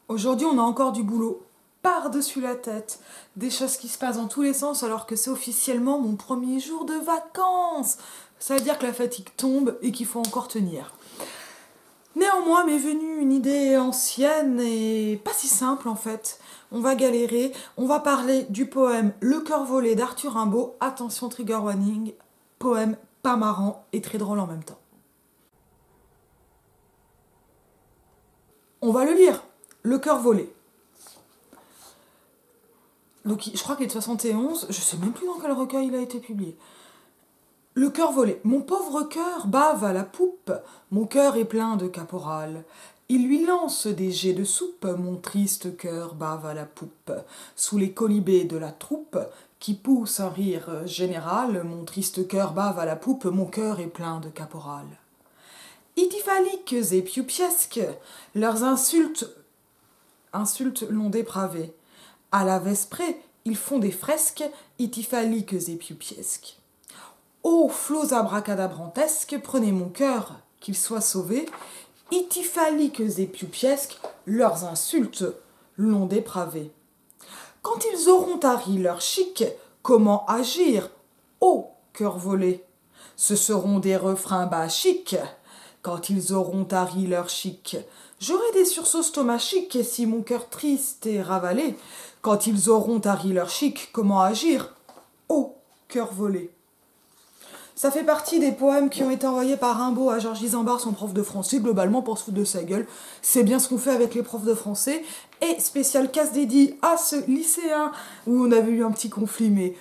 Aujourd'hui, on a encore du boulot par-dessus la tête, des choses qui se passent dans tous les sens alors que c'est officiellement mon premier jour de vacances. Ça veut dire que la fatigue tombe et qu'il faut encore tenir. Néanmoins, m'est venue une idée ancienne et pas si simple en fait. On va galérer, on va parler du poème Le cœur volé d'Arthur Rimbaud. Attention, trigger warning, poème pas marrant et très drôle en même temps. On va le lire, Le cœur volé. Donc je crois qu'il est de 71, je sais même plus dans quel recueil il a été publié. Le cœur volé. Mon pauvre cœur bave à la poupe, mon cœur est plein de caporal. Il lui lance des jets de soupe, mon triste cœur bave à la poupe. Sous les colibés de la troupe, qui pousse un rire général, mon triste cœur bave à la poupe, mon cœur est plein de caporal. Itifaliques et pioupiesques, leurs insultes l'ont dépravé. À la vesprée, ils font des fresques, itifaliques et pioupiesques. Ô flots abracadabrantesques, prenez mon cœur, qu'il soit sauvé, itifaliques et pioupiesques, leurs insultes l'ont dépravé. Quand ils auront tari leur chic, comment agir, ô cœur volé? Ce seront des refrains bas chics, quand ils auront tari leur chic. J'aurai des sursauts stomachiques si mon cœur triste est ravalé. Quand ils auront tari leur chic, comment agir, ô cœur volé? Ça fait partie des poèmes qui ont été envoyés par Rimbaud à Georges Isambard, son prof de français, globalement pour se foutre de sa gueule. C'est bien ce qu'on fait avec les profs de français. Et spécial casse dédié à ce lycéen où on avait eu un petit conflit, mais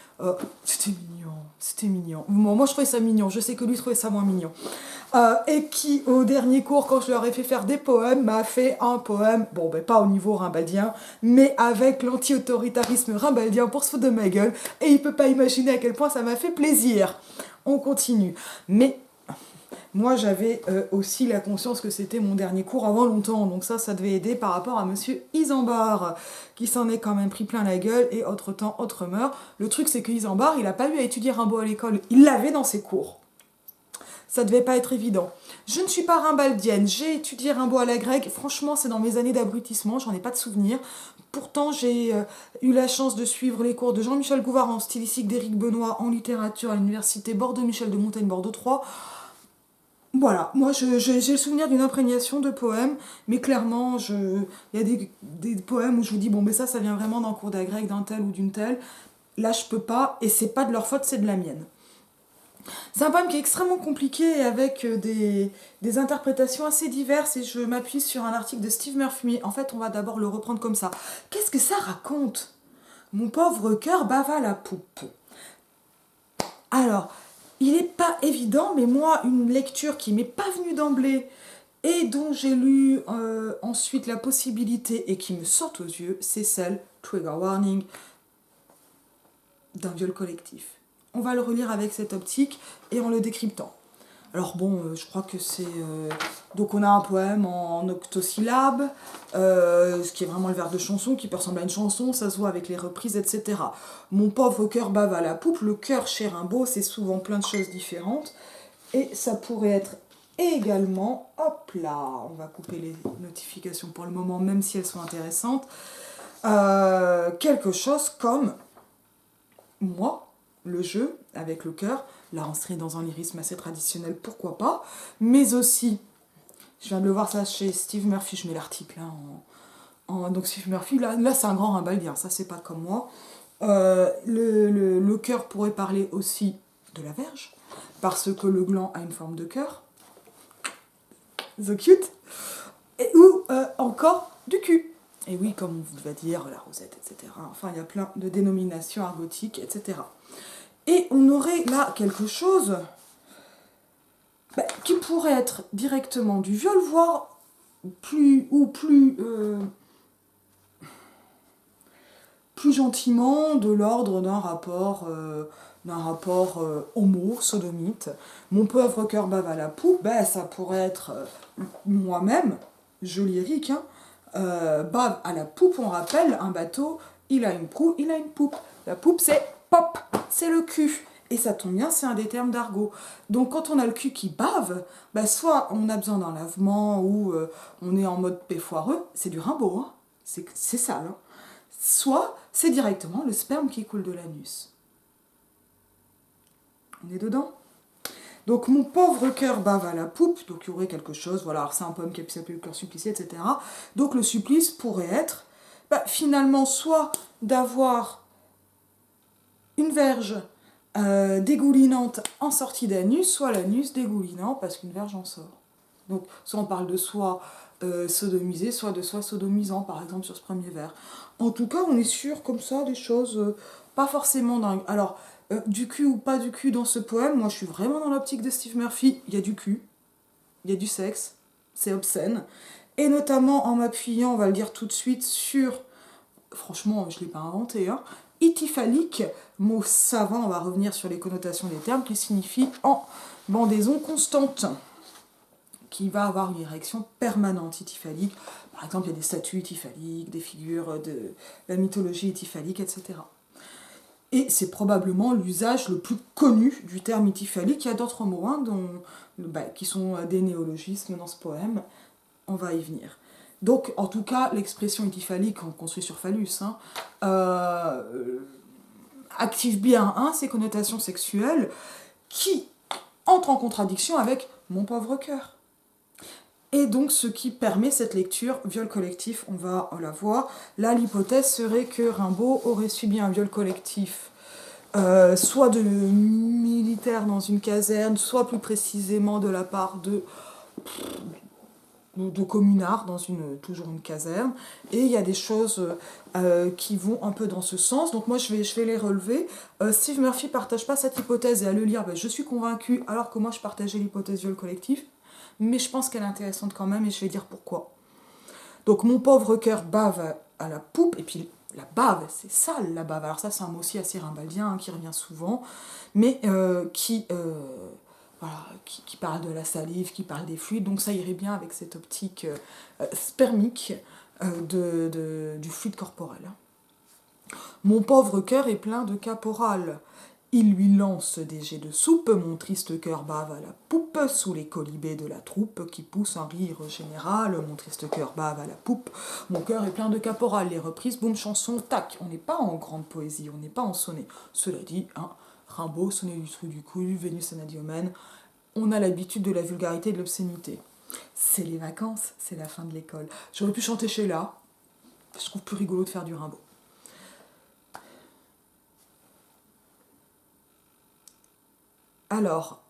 c'était mignon, c'était mignon. Bon, moi je trouvais ça mignon, je sais que lui trouvait ça moins mignon. Et qui, au dernier cours, quand je leur ai fait faire des poèmes, m'a fait un poème, bon, ben pas au niveau rimbaldien, mais avec l'anti-autoritarisme rimbaldien pour se foutre de ma gueule. Et il peut pas imaginer à quel point ça m'a fait plaisir. On continue. Mais moi, j'avais aussi la conscience que c'était mon dernier cours avant longtemps. Donc ça devait aider par rapport à monsieur Isambard, qui s'en est quand même pris plein la gueule, et autre temps, autre meurt. Le truc, c'est que Isambard, il a pas eu à étudier Rimbaud à l'école. Il l'avait dans ses cours. Ça devait pas être évident. Je ne suis pas rimbaldienne, j'ai étudié Rimbaud à la grecque, franchement c'est dans mes années d'abrutissement, j'en ai pas de souvenir. Pourtant j'ai eu la chance de suivre les cours de Jean-Michel Gouvard en stylistique d'Éric Benoît en littérature à l'université Bordeaux-Michel de Montaigne-Bordeaux 3. Voilà, moi j'ai le souvenir d'une imprégnation de poèmes, mais clairement il y a des poèmes où je vous dis bon mais ça vient vraiment d'un cours d'agrecque d'un tel ou d'une telle. Là je peux pas, et c'est pas de leur faute, c'est de la mienne. C'est un poème qui est extrêmement compliqué avec des interprétations assez diverses et je m'appuie sur un article de Steve Murphy. En fait, on va d'abord le reprendre comme ça. Qu'est-ce que ça raconte? Mon pauvre cœur bava la poupe. Alors, il n'est pas évident, mais moi, une lecture qui m'est pas venue d'emblée et dont j'ai lu ensuite la possibilité et qui me saute aux yeux, c'est celle, trigger warning, d'un viol collectif. On va le relire avec cette optique et en le décryptant. Alors bon, je crois que c'est... donc on a un poème en octosyllabes, ce qui est vraiment le vers de chanson, qui peut ressembler à une chanson, ça se voit avec les reprises, etc. Mon pauvre cœur bave à la poupe, le cœur chez Rimbaud, c'est souvent plein de choses différentes. Et ça pourrait être également, hop là, on va couper les notifications pour le moment, même si elles sont intéressantes, quelque chose comme moi, le jeu, avec le cœur, là on serait dans un lyrisme assez traditionnel, pourquoi pas, mais aussi, je viens de le voir ça chez Steve Murphy, je mets l'article, hein, donc Steve Murphy, là c'est un grand rimbaldien, ça c'est pas comme moi. Le cœur pourrait parler aussi de la verge, parce que le gland a une forme de cœur, so cute, ou encore du cul. Et oui, comme on va dire, la rosette, etc. Enfin, il y a plein de dénominations argotiques, etc. Et on aurait là quelque chose qui pourrait être directement du viol, voire plus gentiment de l'ordre d'un rapport homo-sodomite. Mon pauvre cœur bave à la poupe, ça pourrait être moi-même, je lyrique, hein, bave à la poupe, on rappelle, un bateau, il a une proue, il a une poupe. La poupe, c'est pop, c'est le cul. Et ça tombe bien, c'est un des termes d'argot. Donc quand on a le cul qui bave, soit on a besoin d'un lavement ou on est en mode péfoireux, c'est du Rimbaud. Hein. c'est sale, hein. Soit c'est directement le sperme qui coule de l'anus. On est dedans? Donc mon pauvre cœur bave à la poupe, donc il y aurait quelque chose, voilà, alors c'est un poème qui s'appelle le cœur supplicié, etc. Donc le supplice pourrait être, finalement, soit d'avoir une verge dégoulinante en sortie d'anus, soit l'anus dégoulinant parce qu'une verge en sort. Donc soit on parle de soi sodomisé, soit de soi sodomisant, par exemple, sur ce premier vers. En tout cas, on est sûr, comme ça, des choses pas forcément dingues. Alors, du cul ou pas du cul dans ce poème, moi je suis vraiment dans l'optique de Steve Murphy. Il y a du cul, il y a du sexe, c'est obscène. Et notamment en m'appuyant, on va le dire tout de suite, sur, franchement, je ne l'ai pas inventé, hein, ityphalique, mot savant, on va revenir sur les connotations des termes, qui signifie en bandaison constante, qui va avoir une érection permanente ityphalique. Par exemple, il y a des statues ityphaliques, des figures de la mythologie ityphalique, etc. Et c'est probablement l'usage le plus connu du terme ityphalique. Il y a d'autres mots qui sont des néologismes dans ce poème. On va y venir. Donc, en tout cas, l'expression ityphalique, on construit sur phallus, active bien ses connotations sexuelles qui entrent en contradiction avec mon pauvre cœur. Et donc, ce qui permet cette lecture, viol collectif, on va la voir. Là, l'hypothèse serait que Rimbaud aurait subi un viol collectif, soit de militaires dans une caserne, soit plus précisément de la part de communards dans toujours une caserne. Et il y a des choses qui vont un peu dans ce sens. Donc moi, je vais les relever. Steve Murphy ne partage pas cette hypothèse, et à le lire, je suis convaincue, alors que moi, je partageais l'hypothèse viol collectif. Mais je pense qu'elle est intéressante quand même, et je vais dire pourquoi. Donc mon pauvre cœur bave à la poupe, et puis la bave, c'est sale la bave. Alors ça, c'est un mot aussi assez rimbaldien, qui revient souvent, mais qui parle de la salive, qui parle des fluides, donc ça irait bien avec cette optique spermique du fluide corporel. Mon pauvre cœur est plein de caporal. Il lui lance des jets de soupe, mon triste cœur bave à la poupe, sous les colibés de la troupe qui pousse un rire général, mon triste cœur bave à la poupe, mon cœur est plein de caporal, les reprises, boum, chanson, tac, on n'est pas en grande poésie, on n'est pas en sonnet. Cela dit, Rimbaud, sonnet du trou du cul, Vénus Anadyomène, on a l'habitude de la vulgarité et de l'obscénité. C'est les vacances, c'est la fin de l'école. J'aurais pu chanter Sheila, je trouve plus rigolo de faire du Rimbaud. Alors,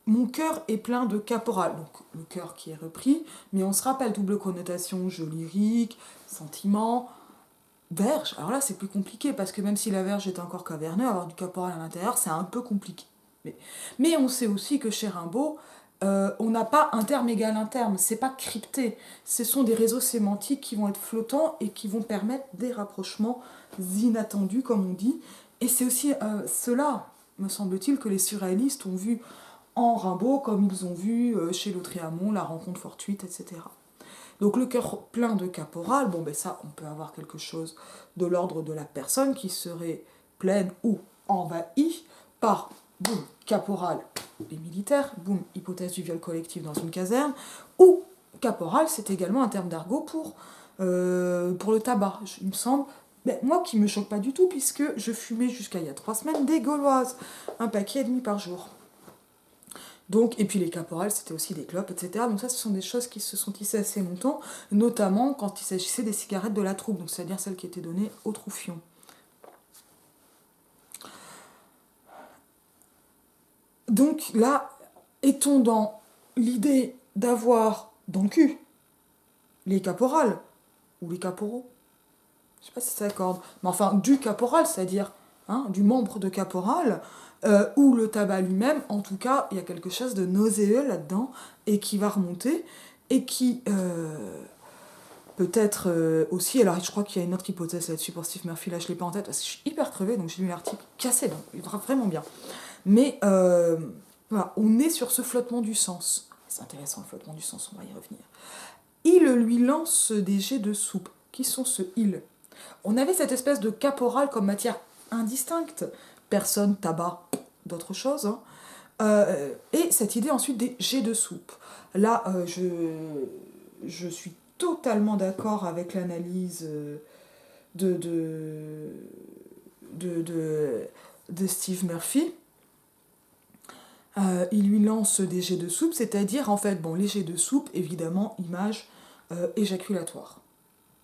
mon cœur est plein de caporal, donc le cœur qui est repris, mais on se rappelle, double connotation, jeu lyrique, sentiment, verge. Alors là, c'est plus compliqué, parce que même si la verge est encore caverneux, avoir du caporal à l'intérieur, c'est un peu compliqué. Mais on sait aussi que chez Rimbaud, on n'a pas un terme égal un terme, c'est pas crypté. Ce sont des réseaux sémantiques qui vont être flottants et qui vont permettre des rapprochements inattendus, comme on dit. Et c'est aussi cela, me semble-t-il, que les surréalistes ont vu en Rimbaud, comme ils ont vu chez Lautréamont, la rencontre fortuite, etc. Donc le cœur plein de caporal, ça, on peut avoir quelque chose de l'ordre de la personne qui serait pleine ou envahie par, boum, caporal, les militaires, boum, hypothèse du viol collectif dans une caserne, ou caporal, c'est également un terme d'argot pour le tabac, il me semble. Mais moi qui me choque pas du tout, puisque je fumais jusqu'à il y a 3 semaines des gauloises, un paquet et demi par jour. Donc, et puis les caporales, c'était aussi des clopes, etc. Donc ça, ce sont des choses qui se sont tissées assez longtemps, notamment quand il s'agissait des cigarettes de la troupe, donc c'est-à-dire celles qui étaient données aux troufions. Donc là, est-on dans l'idée d'avoir dans le cul les caporales, ou les caporaux, je sais pas si ça accorde, mais enfin du caporal, c'est-à-dire du membre de caporal, ou le tabac lui-même. En tout cas, il y a quelque chose de nauséeux là-dedans, et qui va remonter, et qui peut-être aussi, alors je crois qu'il y a une autre hypothèse là-dessus pour Steve Murphy, là je l'ai pas en tête, parce que je suis hyper crevée, donc j'ai lu l'article cassé, donc il va vraiment bien. Mais voilà, on est sur ce flottement du sens. C'est intéressant le flottement du sens, on va y revenir. Il lui lance des jets de soupe. Qui sont ce il? On avait cette espèce de caporal comme matière indistincte, personne, tabac, d'autres choses. Et cette idée ensuite des jets de soupe. Là, je suis totalement d'accord avec l'analyse de, de, de Steve Murphy. Il lui lance des jets de soupe, c'est-à-dire, en fait, bon, les jets de soupe, évidemment, image éjaculatoire.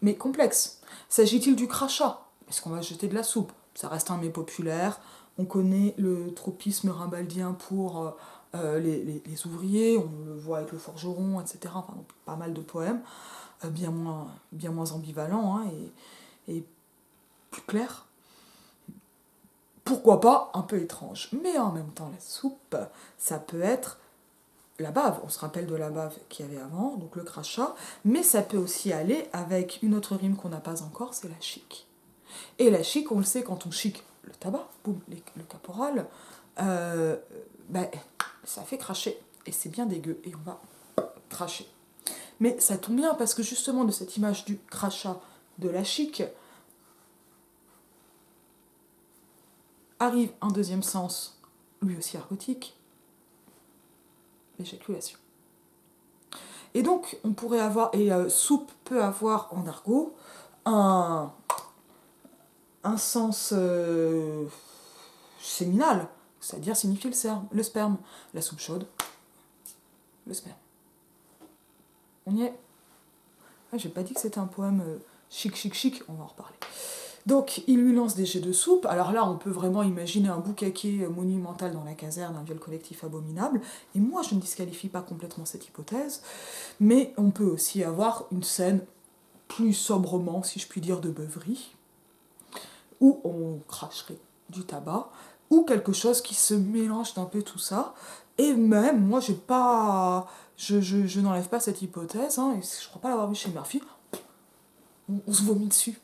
Mais complexe. S'agit-il du crachat? Est-ce qu'on va jeter de la soupe? Ça reste un mets populaire. On connaît le tropisme rimbaldien pour les ouvriers, on le voit avec le forgeron, etc. Enfin, donc, pas mal de poèmes, bien moins ambivalents hein, et plus clairs. Pourquoi pas un peu étrange. Mais en même temps, la soupe, ça peut être la bave. On se rappelle de la bave qu'il y avait avant, donc le crachat. Mais ça peut aussi aller avec une autre rime qu'on n'a pas encore, c'est la chic. Et la chic, on le sait, quand on chic le tabac, boum, le caporal, ben, ça fait cracher. Et c'est bien dégueu. Et on va cracher. Mais ça tombe bien parce que justement de cette image du crachat de la chic, arrive un deuxième sens, lui aussi argotique, l'éjaculation. Et donc, on pourrait avoir, et soupe peut avoir en argot, un sens séminal, c'est-à-dire signifier le sperme. La soupe chaude, le sperme. On y est. Ah, j'ai pas dit que c'était un poème chic, on va en reparler. Donc, il lui lance des jets de soupe. Alors là, on peut vraiment imaginer un boucaquet monumental dans la caserne, un viol collectif abominable. Et moi, je ne disqualifie pas complètement cette hypothèse. Mais on peut aussi avoir une scène plus sobrement, si je puis dire, de beuverie, où on cracherait du tabac, ou quelque chose qui se mélange d'un peu tout ça. Et même, moi, j'ai pas... Je n'enlève pas cette hypothèse, hein, et je crois pas l'avoir vu chez Murphy. On se vomit dessus.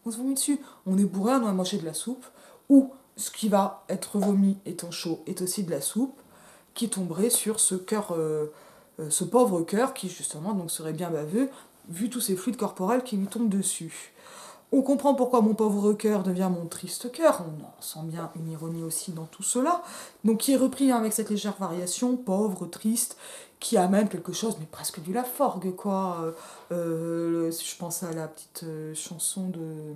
On se vomit dessus. On est bourré, on a mangé de la soupe, ou ce qui va être vomi étant chaud est aussi de la soupe, qui tomberait sur ce cœur, ce pauvre cœur qui justement donc serait bien baveux, vu tous ces fluides corporels qui lui tombent dessus. On comprend pourquoi mon pauvre cœur devient mon triste cœur, on en sent bien une ironie aussi dans tout cela, donc qui est repris avec cette légère variation, pauvre, triste, qui amène quelque chose, mais presque du Laforgue, quoi. Je pense à la petite chanson de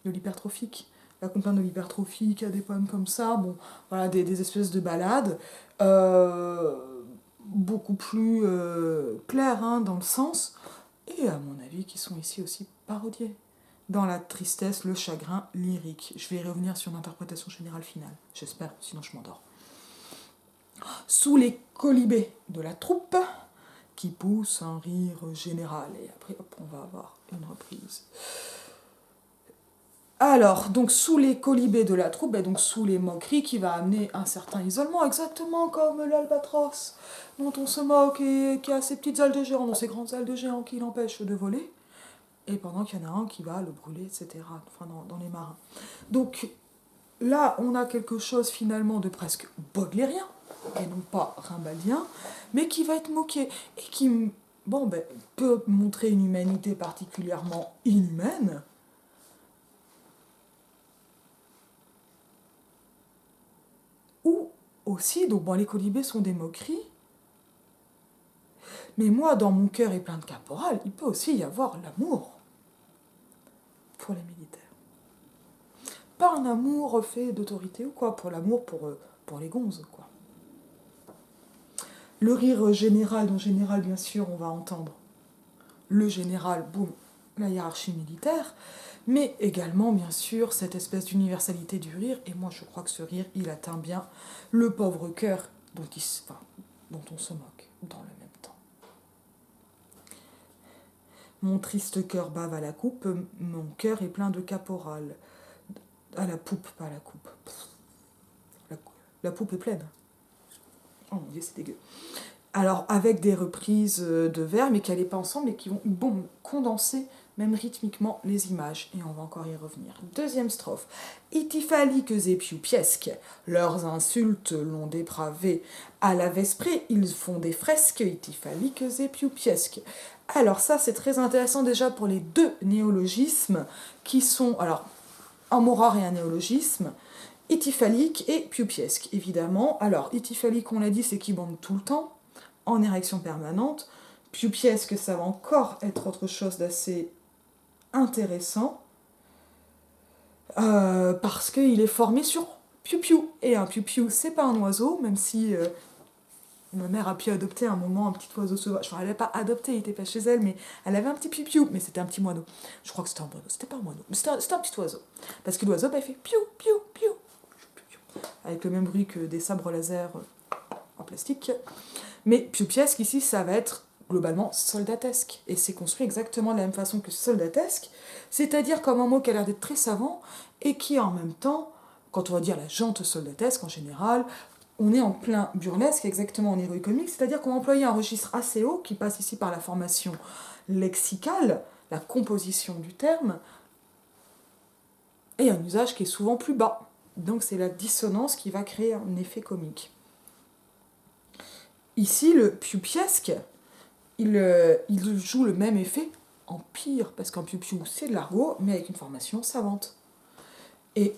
l'hypertrophique, la complainte de l'hypertrophique, a des poèmes comme ça, bon, voilà, des espèces de ballades, beaucoup plus claires hein, dans le sens, et à mon avis qui sont ici aussi parodiées. Dans la tristesse, le chagrin lyrique. Je vais y revenir sur l'interprétation générale finale, j'espère, sinon je m'endors. Sous les colibés de la troupe, qui pousse un rire général. Et après, hop, on va avoir une reprise. Alors, donc sous les colibés de la troupe, donc sous les moqueries qui va amener un certain isolement, exactement comme l'albatros dont on se moque et qui a ses petites ailes de géant, dont ces grandes ailes de géant qui l'empêchent de voler. Et pendant qu'il y en a un qui va le brûler, etc., enfin dans les marins. Donc là, on a quelque chose finalement de presque baudelairien, et non pas rimbaldien, mais qui va être moqué, et qui peut montrer une humanité particulièrement inhumaine, ou aussi, donc les colibés sont des moqueries, mais moi, dans mon cœur est plein de caporal, il peut aussi y avoir l'amour pour les militaires. Pas un amour fait d'autorité ou quoi, pour l'amour pour les gonzes, quoi. Le rire général, dont général, bien sûr, on va entendre le général, boum, la hiérarchie militaire, mais également, bien sûr, cette espèce d'universalité du rire, et moi je crois que ce rire, il atteint bien le pauvre cœur dont on se moque dans le même temps. Mon triste cœur bave à la coupe, mon cœur est plein de caporal. À la poupe, pas à la coupe. La poupe est pleine. Oh mon dieu, c'est dégueu. Alors, avec des reprises de vers, mais qui n'allaient pas ensemble, et qui vont condenser, même rythmiquement, les images. Et on va encore y revenir. Deuxième strophe. Itifaliques et piupiesques, leurs insultes l'ont dépravé. À la vesprée, ils font des fresques, itifaliques et piupiesques. Alors ça, c'est très intéressant déjà pour les deux néologismes qui sont... Alors, un mot rare et un néologisme. Itifalique et piupiesque, évidemment. Alors, itifalique, on l'a dit, c'est qui bande tout le temps, en érection permanente, pioupiesque, ça va encore être autre chose d'assez intéressant, parce qu'il est formé sur piou-piou. Et un piou-piou, c'est pas un oiseau, même si ma mère a pu adopter à un moment un petit oiseau sauvage. Enfin, elle n'avait pas adopté, il était pas chez elle, mais elle avait un petit piou-piou, mais c'était un petit moineau. Je crois que c'était un moineau, c'était pas un moineau, mais c'était un petit oiseau. Parce que l'oiseau, il fait piou, piou, piou, avec le même bruit que des sabres laser en plastique. Mais pioupiesque, ici, ça va être globalement soldatesque. Et c'est construit exactement de la même façon que soldatesque, c'est-à-dire comme un mot qui a l'air d'être très savant, et qui en même temps, quand on va dire la jante soldatesque en général, on est en plein burlesque, exactement en héroïque comique, c'est-à-dire qu'on va employer un registre assez haut, qui passe ici par la formation lexicale, la composition du terme, et un usage qui est souvent plus bas. Donc c'est la dissonance qui va créer un effet comique. Ici, le pioupiesque, il joue le même effet en pire, parce qu'un piou-piou, c'est de l'argot, mais avec une formation savante. Et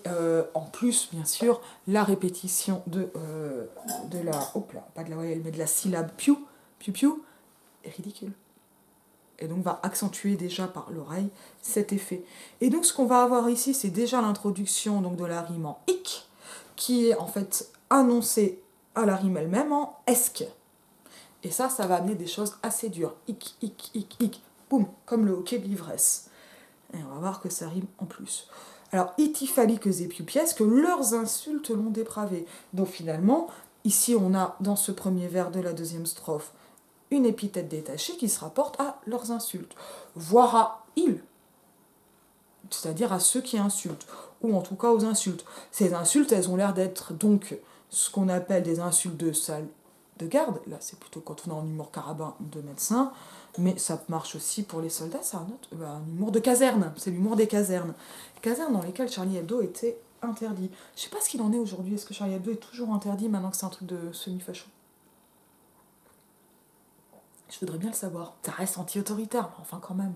en plus, bien sûr, la répétition de la... Hop là, pas de la voyelle, mais de la syllabe piou, piou-piou, est ridicule. Et donc va accentuer déjà par l'oreille cet effet. Et donc ce qu'on va avoir ici, c'est déjà l'introduction donc, de la rime en ic, qui est en fait annoncée à la rime elle-même en esque. Et ça va amener des choses assez dures. Ic, ic, ic, ic, boum, comme le hoquet de l'ivresse. Et on va voir que ça rime en plus. Alors, itifaliques et pioupiesques, leurs insultes l'ont dépravé. Donc finalement, ici on a dans ce premier vers de la deuxième strophe une épithète détachée qui se rapporte à leurs insultes, voire à ils, c'est-à-dire à ceux qui insultent, ou en tout cas aux insultes. Ces insultes, elles ont l'air d'être donc ce qu'on appelle des insultes de salle de garde, là c'est plutôt quand on est en humour carabin de médecin, mais ça marche aussi pour les soldats, c'est un humour de caserne, c'est l'humour des casernes. Casernes dans lesquelles Charlie Hebdo était interdit. Je sais pas ce qu'il en est aujourd'hui, est-ce que Charlie Hebdo est toujours interdit maintenant que c'est un truc de semi-facho? Je voudrais bien le savoir. Ça reste anti-autoritaire, mais enfin quand même.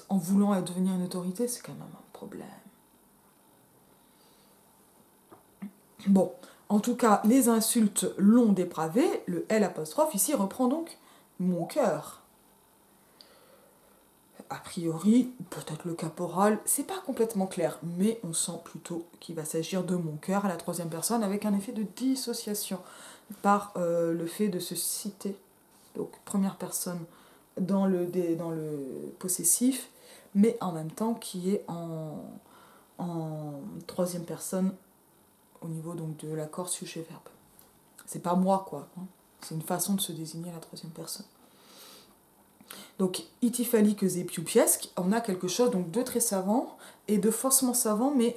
En voulant devenir une autorité, c'est quand même un problème. Bon, en tout cas, les insultes l'ont dépravé, le L apostrophe ici reprend donc mon cœur. A priori, peut-être le caporal, c'est pas complètement clair, mais on sent plutôt qu'il va s'agir de mon cœur à la troisième personne avec un effet de dissociation par le fait de se citer, donc première personne dans le possessif, mais en même temps qui est en troisième personne au niveau donc de l'accord sujet-verbe. C'est pas moi, quoi. Hein. C'est une façon de se désigner à la troisième personne. Donc, itifaliques et pioupiesques, on a quelque chose donc, de très savant et de faussement savant, mais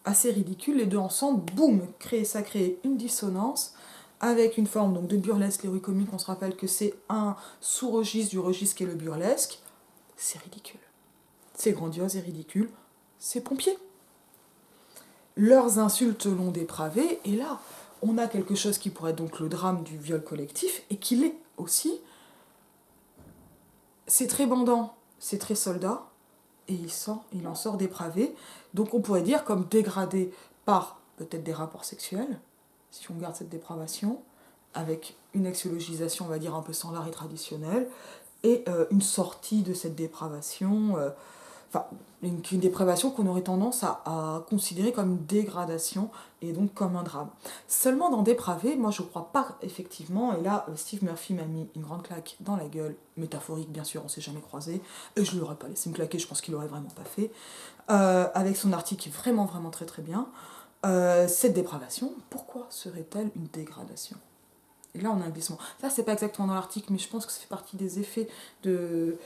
assez ridicule. Les deux ensemble, boum, ça crée une dissonance avec une forme donc, de burlesque, l'héroïque comique. On se rappelle que c'est un sous-registre du registre qui est le burlesque. C'est ridicule. C'est grandiose et ridicule. C'est pompier. Leurs insultes l'ont dépravé, et là, on a quelque chose qui pourrait être donc le drame du viol collectif, et qui l'est aussi. C'est très bandant, c'est très soldat, et il en sort dépravé. Donc on pourrait dire comme dégradé par peut-être des rapports sexuels, si on garde cette dépravation, avec une axiologisation, on va dire, un peu sans l'arrêt traditionnel, et une sortie de cette dépravation, une dépravation qu'on aurait tendance à considérer comme une dégradation et donc comme un drame. Seulement dans dépravé, moi je ne crois pas effectivement, et là Steve Murphy m'a mis une grande claque dans la gueule, métaphorique bien sûr, on s'est jamais croisés, et je ne l'aurais pas laissé me claquer, je pense qu'il l'aurait vraiment pas fait, avec son article qui est vraiment vraiment très très bien. Cette dépravation, pourquoi serait-elle une dégradation? Et là on a un glissement. Ça c'est pas exactement dans l'article, mais je pense que ça fait partie des effets de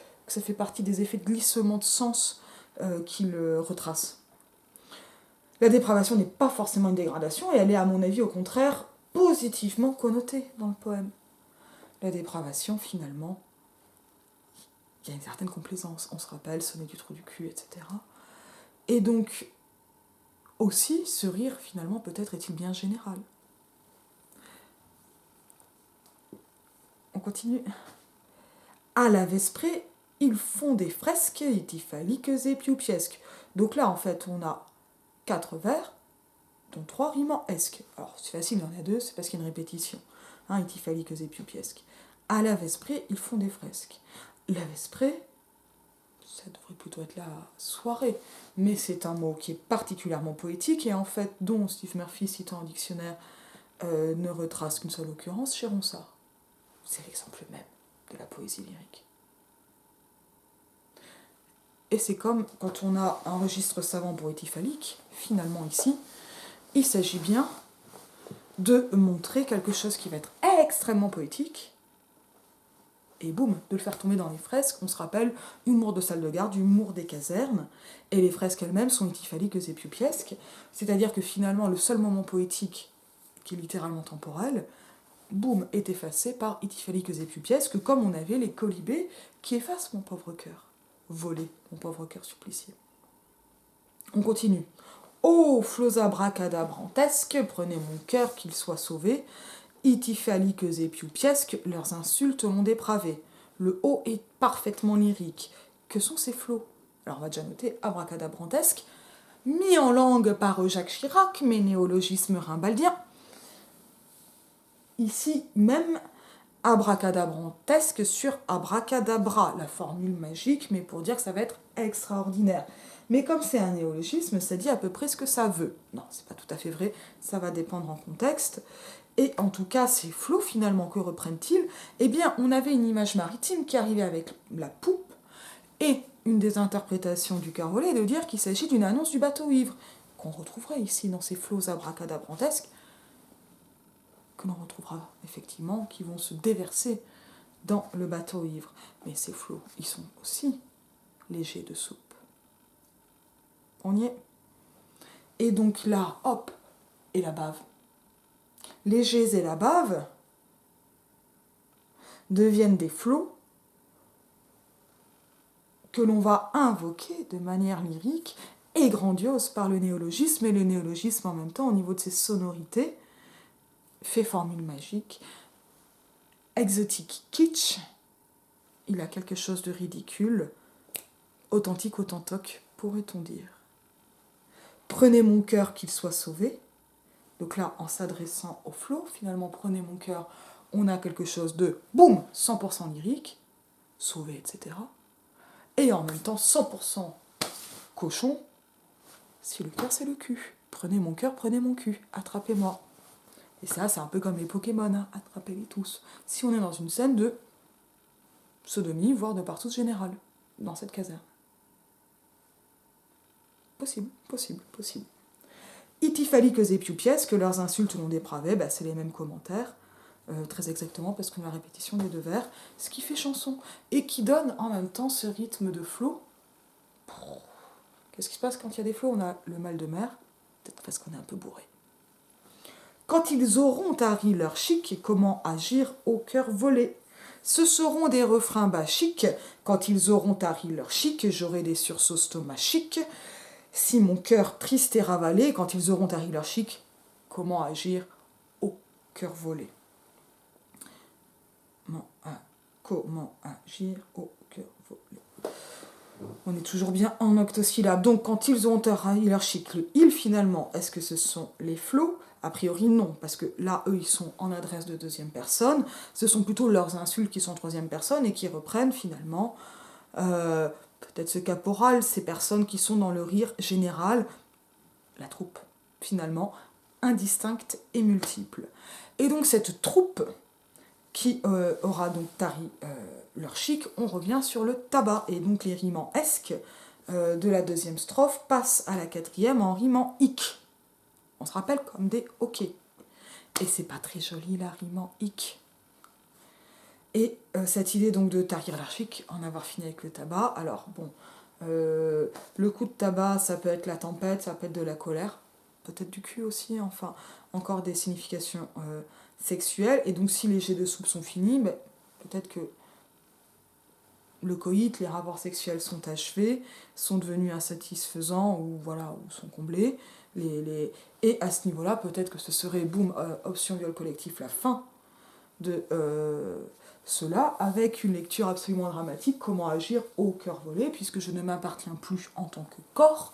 glissement de sens qu'il retrace. La dépravation n'est pas forcément une dégradation, et elle est à mon avis au contraire positivement connotée dans le poème. La dépravation finalement, il y a une certaine complaisance, on se rappelle, sonner du trou du cul, etc. Et donc aussi ce rire finalement peut-être est-il bien général. On continue. À la vesprée, ils font des fresques itifaliques et pioupiesques. Donc là, en fait, on a 4 vers, dont 3 riment esque. Alors, c'est facile, il y en a 2, c'est parce qu'il y a une répétition. Itifaliques et pioupiesques. à la Vesprée, ils font des fresques. La Vesprée, ça devrait plutôt être la soirée, mais c'est un mot qui est particulièrement poétique et en fait dont Steve Murphy, citant un dictionnaire, ne retrace qu'une seule occurrence chez Ronsard. C'est l'exemple même de la poésie lyrique. Et c'est comme quand on a un registre savant poétiphalique, finalement ici, il s'agit bien de montrer quelque chose qui va être extrêmement poétique, et boum, de le faire tomber dans les fresques. On se rappelle, humour de salle de garde, humour des casernes, et les fresques elles-mêmes sont étiphaliques et pupiesques, c'est-à-dire que finalement le seul moment poétique, qui est littéralement temporel, boum, est effacé par étiphaliques et pupiesques, comme on avait les colibés qui effacent mon pauvre cœur. Volé, mon pauvre cœur supplicié. On continue. Ô flots abracadabrantesques, prenez mon cœur qu'il soit sauvé, ityphaliques et pupiesques, leurs insultes l'ont dépravé. Le haut est parfaitement lyrique. Que sont ces flots? Alors on va déjà noter abracadabrantesque, mis en langue par Jacques Chirac, mais néologisme rimbaldien. Ici même, abracadabrantesque sur abracadabra, la formule magique, mais pour dire que ça va être extraordinaire. Mais comme c'est un néologisme, ça dit à peu près ce que ça veut. Non, c'est pas tout à fait vrai, ça va dépendre en contexte. Et en tout cas, ces flots, finalement, que reprennent-ils? Eh bien, on avait une image maritime qui arrivait avec la poupe, et une des interprétations du cœur volé est de dire qu'il s'agit d'une annonce du bateau ivre, qu'on retrouverait ici dans ces flots abracadabrantesques, que l'on retrouvera effectivement, qui vont se déverser dans le bateau ivre. Mais ces flots, ils sont aussi légers de soupe. On y est. Et donc là, hop, et la bave. Légers et la bave deviennent des flots que l'on va invoquer de manière lyrique et grandiose par le néologisme, et le néologisme en même temps, au niveau de ses sonorités, fait formule magique, exotique kitsch, il a quelque chose de ridicule, authentique autantoc, pourrait-on dire. Prenez mon cœur qu'il soit sauvé. Donc là, en s'adressant au flot, finalement, prenez mon cœur, on a quelque chose de, boum, 100% lyrique, sauvé, etc. Et en même temps, 100% cochon, si le cœur c'est le cul. Prenez mon cœur, prenez mon cul, attrapez-moi. Et ça, c'est un peu comme les Pokémon, hein, attrapez-les tous. Si on est dans une scène de sodomie, voire de partout général, dans cette caserne. Possible, possible, possible. Ityphaliques et pupiesques, que leurs insultes l'ont dépravé, bah, c'est les mêmes commentaires, très exactement, parce qu'on a la répétition des deux vers, ce qui fait chanson, et qui donne en même temps ce rythme de flot. Qu'est-ce qui se passe quand il y a des flots? On a le mal de mer, peut-être parce qu'on est un peu bourré. Quand ils auront tari leur chic, comment agir au cœur volé? Ce seront des refrains bachiques, quand ils auront tari leur chic, j'aurai des sursauts stomachiques. Si mon cœur triste est ravalé, quand ils auront tari leur chic, comment agir au cœur volé? Comment agir au cœur volé? On est toujours bien en octosyllabe. Donc, quand ils auront tari leur chic, le il finalement, est-ce que ce sont les flots? A priori, non, parce que là, eux, ils sont en adresse de deuxième personne. Ce sont plutôt leurs insultes qui sont en troisième personne et qui reprennent finalement peut-être ce caporal, ces personnes qui sont dans le rire général, la troupe, finalement, indistincte et multiple. Et donc cette troupe qui aura donc tari leur chic, on revient sur le tabac. Et donc les rimants esques de la deuxième strophe passent à la quatrième en rimant ic. On se rappelle comme des hoquets. Et c'est pas très joli la rimant ic. Et cette idée donc de tarir l'archique, en avoir fini avec le tabac, alors bon, le coup de tabac, ça peut être la tempête, ça peut être de la colère, peut-être du cul aussi, enfin, encore des significations sexuelles, et donc si les jets de soupe sont finis, ben, peut-être que le coït, les rapports sexuels sont achevés, sont devenus insatisfaisants, ou voilà, ou sont comblés, et à ce niveau-là, peut-être que ce serait, boum, option viol collectif, la fin de cela, avec une lecture absolument dramatique, comment agir au cœur volé, puisque je ne m'appartiens plus en tant que corps,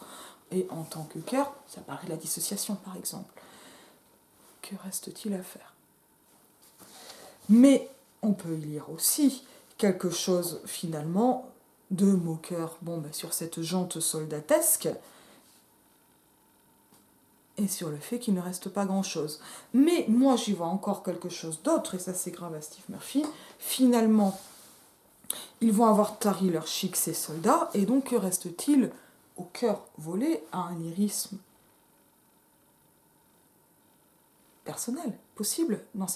et en tant que cœur, ça paraît de la dissociation par exemple. Que reste-t-il à faire? Mais on peut y lire aussi quelque chose finalement de moqueur, sur cette jante soldatesque, et sur le fait qu'il ne reste pas grand-chose. Mais moi, j'y vois encore quelque chose d'autre, et ça c'est grave à Steve Murphy. Finalement, ils vont avoir tari leur chic, ces soldats, et donc que reste-t-il au cœur volé à un lyrisme personnel, possible, dans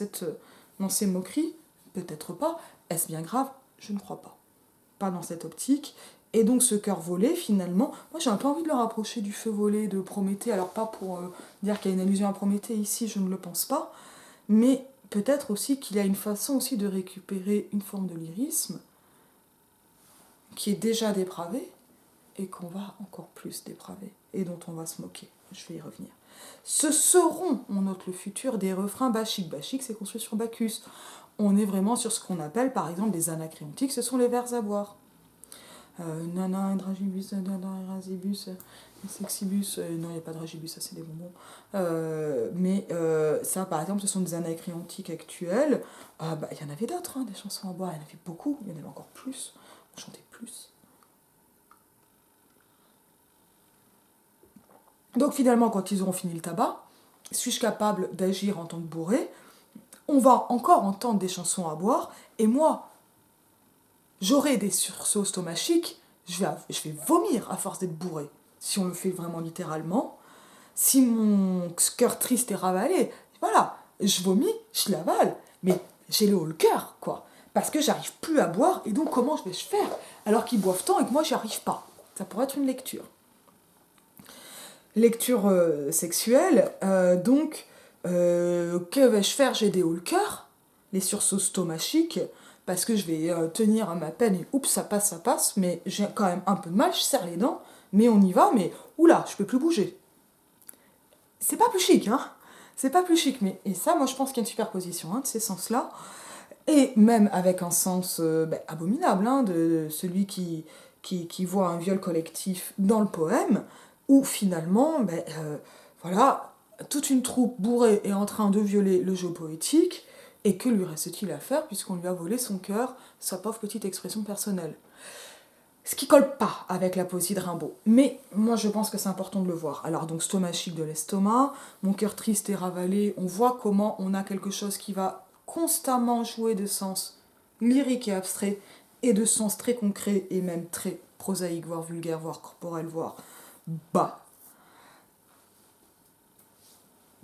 ces moqueries? Peut-être pas. Est-ce bien grave? Je ne crois pas. Pas dans cette optique. Et donc ce cœur volé, finalement, moi j'ai un peu envie de le rapprocher du feu volé de Prométhée, alors pas pour dire qu'il y a une allusion à Prométhée ici, je ne le pense pas, mais peut-être aussi qu'il y a une façon aussi de récupérer une forme de lyrisme qui est déjà dépravée et qu'on va encore plus dépraver et dont on va se moquer. Je vais y revenir. Ce seront, on note le futur, des refrains bachiques. Bachique, c'est construit sur Bacchus. On est vraiment sur ce qu'on appelle, par exemple, des anacréontiques, ce sont les vers à boire. Nana, dragibus, nana, erasibus, sexibus, non, il n'y a pas de dragibus, ça c'est des bonbons. Mais ça, par exemple, ce sont des anacréontiques actuels. Il y en avait d'autres, des chansons à boire, il y en avait beaucoup, il y en avait encore plus. On chantait plus. Donc finalement, quand ils auront fini le tabac, suis-je capable d'agir en tant que bourré? On va encore entendre des chansons à boire, et moi, j'aurai des sursauts stomachiques, je vais vomir à force d'être bourré, si on le fait vraiment littéralement. Si mon cœur triste est ravalé, voilà, je vomis, je l'avale, mais j'ai le haut le cœur, quoi. Parce que j'arrive plus à boire, et donc comment je vais faire alors qu'ils boivent tant et que moi j'y arrive pas? Ça pourrait être une lecture. Lecture sexuelle, que vais-je faire? J'ai des hauts le cœur, les sursauts stomachiques, parce que je vais tenir à ma peine et oups, ça passe, mais j'ai quand même un peu de mal, je serre les dents, mais on y va, mais oula, je peux plus bouger. C'est pas plus chic, hein? C'est pas plus chic, mais et ça, moi je pense qu'il y a une superposition de ces sens-là, et même avec un sens abominable, de celui qui voit un viol collectif dans le poème, où finalement, voilà, toute une troupe bourrée est en train de violer le jeu poétique, et que lui reste-t-il à faire puisqu'on lui a volé son cœur, sa pauvre petite expression personnelle. Ce qui colle pas avec la poésie de Rimbaud. Mais moi je pense que c'est important de le voir. Alors donc stomachique de l'estomac, mon cœur triste et ravalé, on voit comment on a quelque chose qui va constamment jouer de sens lyrique et abstrait, et de sens très concret et même très prosaïque, voire vulgaire, voire corporel, voire bas.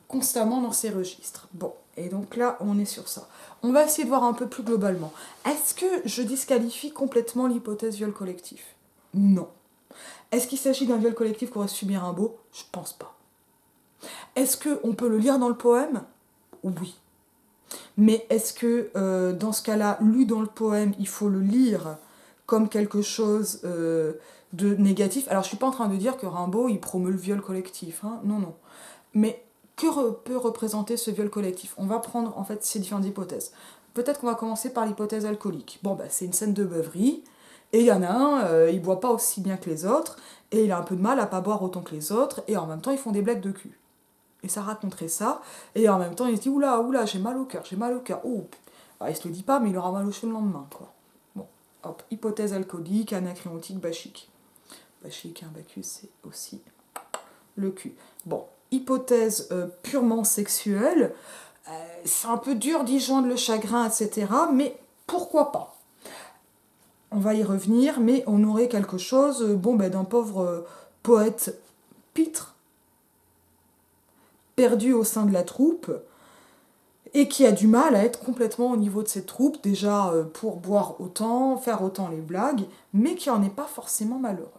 Constamment dans ces registres. Bon, et donc là, on est sur ça. On va essayer de voir un peu plus globalement. Est-ce que je disqualifie complètement l'hypothèse viol collectif? Non. Est-ce qu'il s'agit d'un viol collectif qu'aurait subi Rimbaud? Je pense pas. Est-ce qu'on peut le lire dans le poème? Oui. Mais est-ce que, dans ce cas-là, lu dans le poème, il faut le lire comme quelque chose de négatif? Alors, je suis pas en train de dire que Rimbaud, il promeut le viol collectif. Non. Mais que peut représenter ce viol collectif? On va prendre en fait ces différentes hypothèses. Peut-être qu'on va commencer par l'hypothèse alcoolique. C'est une scène de beuverie, et il y en a un, il boit pas aussi bien que les autres, et il a un peu de mal à pas boire autant que les autres, et en même temps ils font des blagues de cul. Et ça raconterait ça, et en même temps il se dit oula, j'ai mal au cœur, oh. Alors, il se le dit pas, mais il aura mal au cheveu le lendemain, quoi. Bon, hop, hypothèse alcoolique, anacréontique, bachique. Bachique, Bacchus, c'est aussi le cul. Bon, hypothèse purement sexuelle, c'est un peu dur d'y joindre le chagrin, etc. Mais pourquoi pas? On va y revenir, mais on aurait quelque chose d'un pauvre poète pitre, perdu au sein de la troupe, et qui a du mal à être complètement au niveau de cette troupe, déjà pour boire autant, faire autant les blagues, mais qui en est pas forcément malheureux.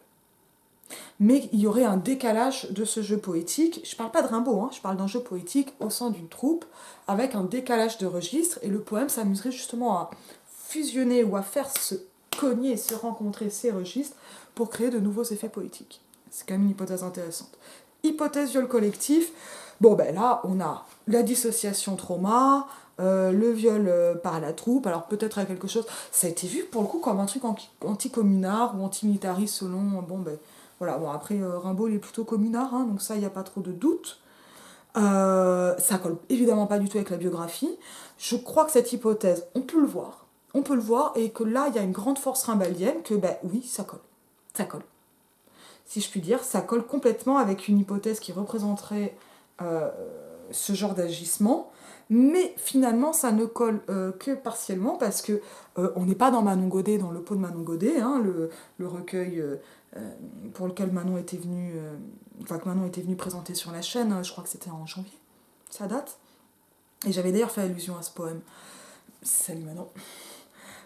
Mais il y aurait un décalage de ce jeu poétique. Je parle pas de Rimbaud, je parle d'un jeu poétique au sein d'une troupe, avec un décalage de registres, et le poème s'amuserait justement à fusionner ou à faire se cogner, se rencontrer ces registres pour créer de nouveaux effets poétiques. C'est quand même une hypothèse intéressante. Hypothèse viol collectif, là on a la dissociation trauma, le viol par la troupe, alors peut-être à quelque chose, ça a été vu pour le coup comme un truc anti-communard ou anti-militariste selon, voilà, après Rimbaud il est plutôt communard, donc ça il n'y a pas trop de doute. Ça colle évidemment pas du tout avec la biographie. Je crois que cette hypothèse, on peut le voir. On peut le voir, et que là, il y a une grande force rimbalienne que, ben oui, ça colle. Ça colle. Si je puis dire, ça colle complètement avec une hypothèse qui représenterait euh, ce genre d'agissement, mais finalement ça ne colle que partiellement, parce que on n'est pas dans Manon Godet, dans le pot de Manon Godet, hein, le recueil pour lequel Manon était venue, que Manon était venue présenter sur la chaîne, je crois que c'était en janvier, ça date, et j'avais d'ailleurs fait allusion à ce poème. Salut Manon.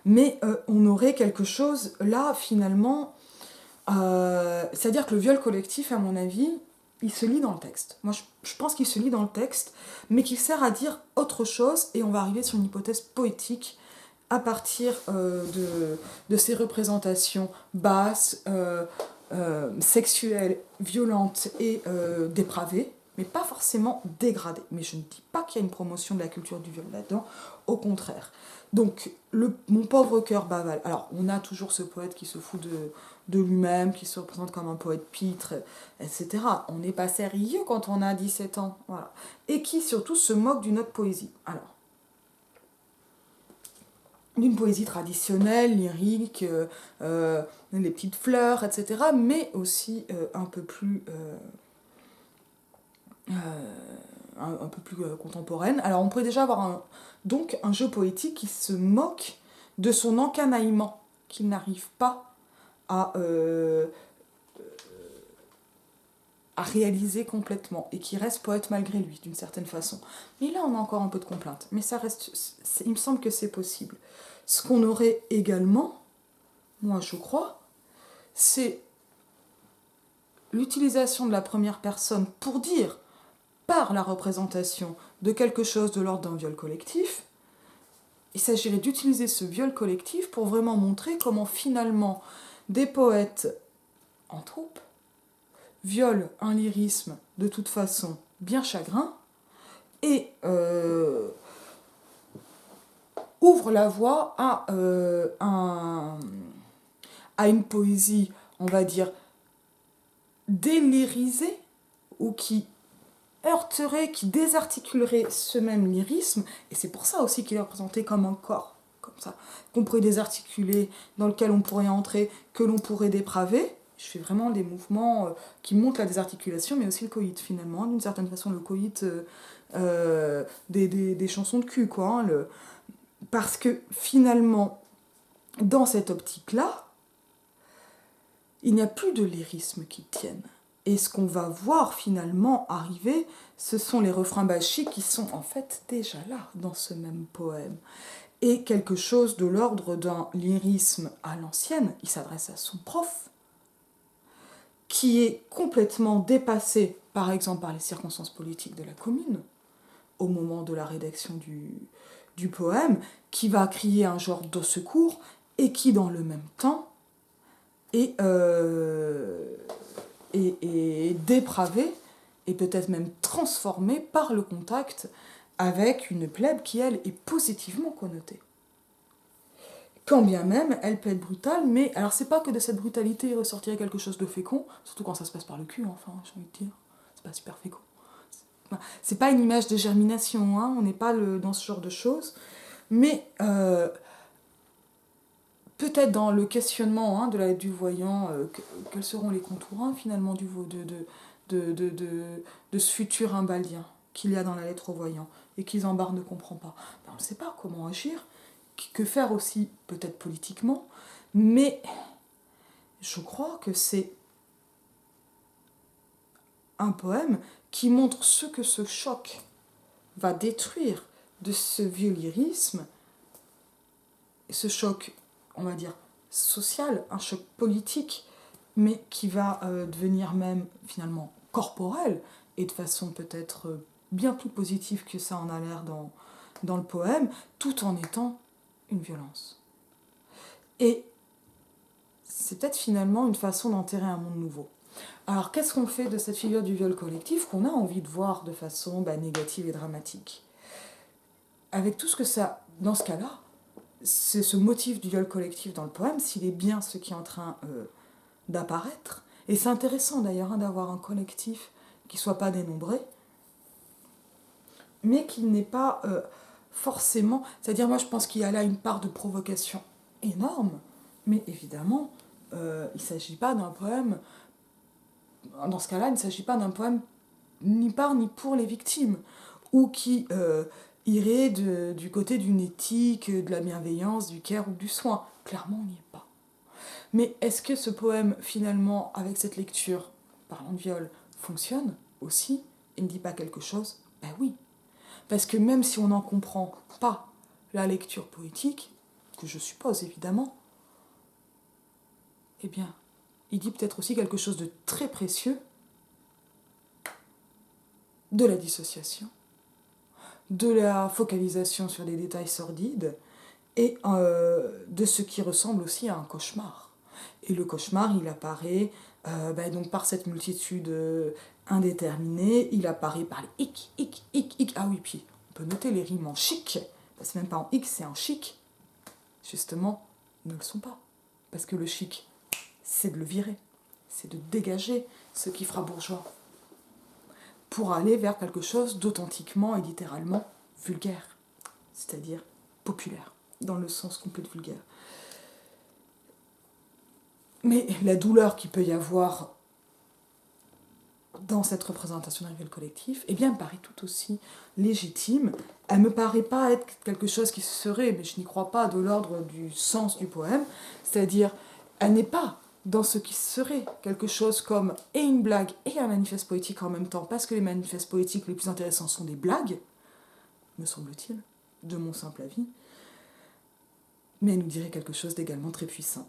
Mais on aurait quelque chose là finalement, c'est-à-dire que le viol collectif, à mon avis, il se lit dans le texte. Moi, je pense qu'il se lit dans le texte, mais qu'il sert à dire autre chose, et on va arriver sur une hypothèse poétique à partir de ces représentations basses, sexuelles, violentes et dépravées, mais pas forcément dégradées. Mais je ne dis pas qu'il y a une promotion de la culture du viol là-dedans, au contraire. Donc, mon pauvre cœur bavale. Alors, on a toujours ce poète qui se fout de lui-même, qui se représente comme un poète pitre, etc. On n'est pas sérieux quand on a 17 ans. Voilà. Et qui surtout se moque d'une autre poésie. Alors, d'une poésie traditionnelle, lyrique, les petites fleurs, etc. Mais aussi un peu plus... un peu plus contemporaine. Alors on pourrait déjà avoir donc un jeu poétique qui se moque de son encanaillement, qu'il n'arrive pas à réaliser complètement, et qui reste poète malgré lui, d'une certaine façon. Mais là, on a encore un peu de complainte. Mais ça reste, il me semble que c'est possible. Ce qu'on aurait également, moi je crois, c'est l'utilisation de la première personne pour dire, par la représentation de quelque chose de l'ordre d'un viol collectif, il s'agirait d'utiliser ce viol collectif pour vraiment montrer comment finalement des poètes en troupe violent un lyrisme de toute façon bien chagrin, et ouvrent la voie à une poésie, on va dire, délyrisée, ou qui heurterait, qui désarticulerait ce même lyrisme, et c'est pour ça aussi qu'il est représenté comme un corps, comme ça, qu'on pourrait désarticuler, dans lequel on pourrait entrer, que l'on pourrait dépraver. Je fais vraiment des mouvements qui montrent la désarticulation, mais aussi le coït, finalement, d'une certaine façon, le coït des chansons de cul, quoi. Hein, parce que, finalement, dans cette optique-là, il n'y a plus de lyrisme qui tienne. Et ce qu'on va voir finalement arriver, ce sont les refrains bachiques qui sont en fait déjà là dans ce même poème. Et quelque chose de l'ordre d'un lyrisme à l'ancienne, il s'adresse à son prof, qui est complètement dépassé, par exemple, par les circonstances politiques de la commune, au moment de la rédaction du poème, qui va crier un genre de secours, et qui, dans le même temps, est dépravé, et peut-être même transformé par le contact avec une plèbe qui, elle, est positivement connotée. Quand bien même, elle peut être brutale, mais alors c'est pas que de cette brutalité ressortirait quelque chose de fécond, surtout quand ça se passe par le cul, enfin, j'ai envie de dire, c'est pas super fécond. C'est pas une image de germination, hein, on n'est pas dans ce genre de choses, mais peut-être dans le questionnement du voyant, quels seront les contours finalement de ce futur imbaldien qu'il y a dans la lettre au voyant, et qu'Isambard ne comprend pas. Ben, on ne sait pas comment agir, que faire aussi, peut-être politiquement, mais je crois que c'est un poème qui montre ce que ce choc va détruire de ce vieux lyrisme, ce choc, on va dire, social, un choc politique, mais qui va devenir même finalement corporel, et de façon peut-être bien plus positive que ça en a l'air dans le poème, tout en étant une violence. Et c'est peut-être finalement une façon d'enterrer un monde nouveau. Alors qu'est-ce qu'on fait de cette figure du viol collectif qu'on a envie de voir de façon négative et dramatique ? Avec tout ce que ça, dans ce cas-là, c'est ce motif du viol collectif dans le poème, s'il est bien ce qui est en train d'apparaître, et c'est intéressant d'ailleurs d'avoir un collectif qui ne soit pas dénombré, mais qu'il n'est pas forcément... C'est-à-dire, moi, je pense qu'il y a là une part de provocation énorme, mais évidemment, il ne s'agit pas d'un poème... Dans ce cas-là, il ne s'agit pas d'un poème ni par ni pour les victimes, ou qui irait du côté d'une éthique, de la bienveillance, du care ou du soin. Clairement, on n'y est pas. Mais est-ce que ce poème, finalement, avec cette lecture, parlant de viol, fonctionne aussi et ne dit pas quelque chose? Ben oui. Parce que même si on n'en comprend pas la lecture poétique, que je suppose évidemment, eh bien, il dit peut-être aussi quelque chose de très précieux de la dissociation, de la focalisation sur des détails sordides et de ce qui ressemble aussi à un cauchemar. Et le cauchemar, il apparaît donc par cette multitude indéterminée, il apparaît par les hic. Ah oui, puis on peut noter les rimes en chic, c'est même pas en hic, c'est en chic. Justement, ne le sont pas. Parce que le chic, c'est de le virer, c'est de dégager ce qui fera bourgeois, pour aller vers quelque chose d'authentiquement et littéralement vulgaire, c'est-à-dire populaire, dans le sens complet de vulgaire. Mais la douleur qu'il peut y avoir dans cette représentation d'un viol collectif, eh bien, me paraît tout aussi légitime. Elle ne me paraît pas être quelque chose qui serait, mais je n'y crois pas, de l'ordre du sens du poème, c'est-à-dire, elle n'est pas dans ce qui serait quelque chose comme et une blague et un manifeste poétique en même temps, parce que les manifestes poétiques les plus intéressants sont des blagues, me semble-t-il, de mon simple avis, mais elle nous dirait quelque chose d'également très puissant.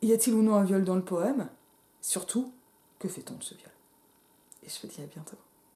Y a-t-il ou non un viol dans le poème? Surtout, que fait-on de ce viol? Et je vous dis à bientôt.